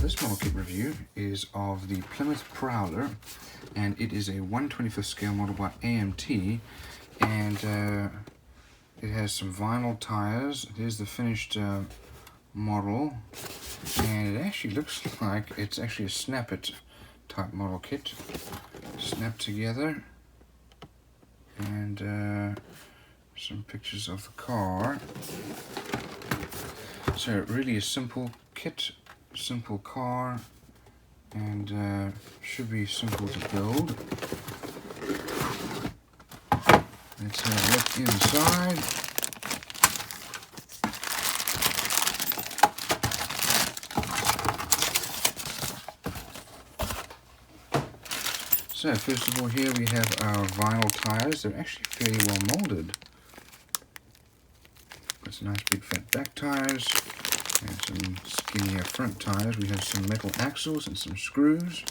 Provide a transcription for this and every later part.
This model kit review is of the Plymouth Prowler, and it is a 1/25th scale model by AMT, and it has some vinyl tires. Here's the finished model, and it actually looks like it's actually a snap-it type model kit, snapped together, and some pictures of the car. So really a simple kit, simple car, and should be simple to build. Let's have a look inside. So first of all, here we have our vinyl tires. They're actually fairly well molded. Got some nice big fat back tires and some skinnier front tires. We have some metal axles and some screws.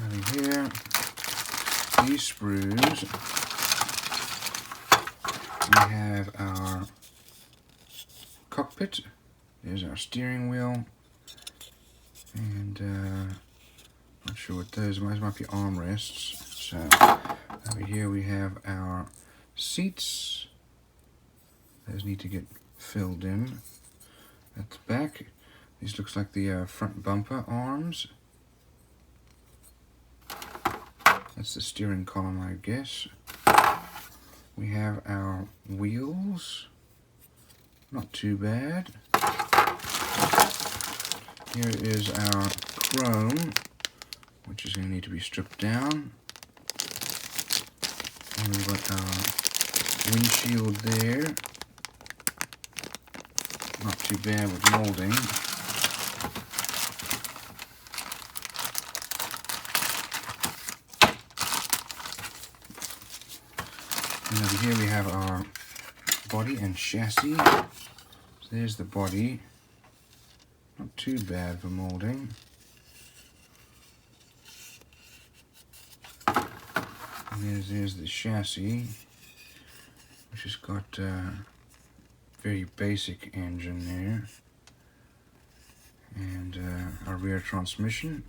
Over here, these screws. We have our cockpit. There's our steering wheel. And not sure what those might be armrests. So over here we have our seats. Those need to get filled in. At the back, this looks like the front bumper arms. That's the steering column, I guess. We have our wheels. Not too bad. Here is our chrome, which is going to need to be stripped down. And we've got our windshield there. Not too bad with molding. And over here we have our body and chassis. So there's the body. Not too bad for molding. And there's the chassis, which has got a very basic engine there. And our rear transmission.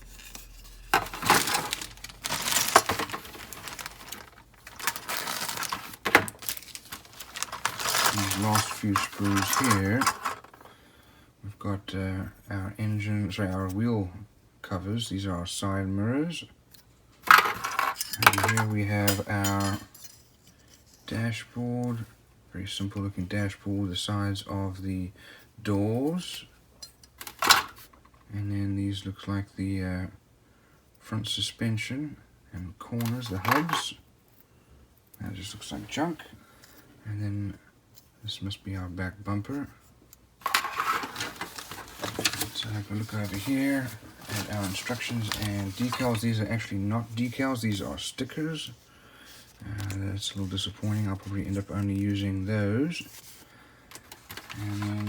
These last few screws here. We've got our our wheel covers. These are our side mirrors. And here we have our dashboard. Very simple looking dashboard. The sides of the doors. And then these looks like the front suspension and corners, the hubs. That just looks like junk. And then this must be our back bumper. So have a look over here at our instructions and decals. These are actually not decals, these are stickers. That's a little disappointing. I'll probably end up only using those. And then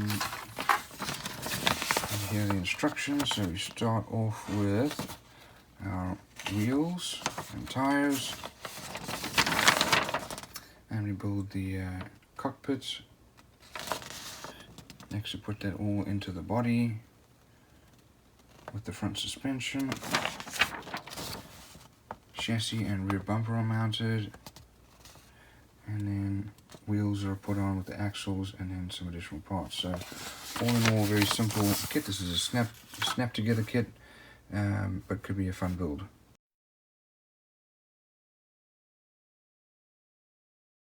here are the instructions. So we start off with our wheels and tires. And we build the cockpit. Next we put that all into the body with the front suspension. Chassis and rear bumper are mounted. And then wheels are put on with the axles and then some additional parts. So all in all, very simple kit. This is a snap together kit, but could be a fun build.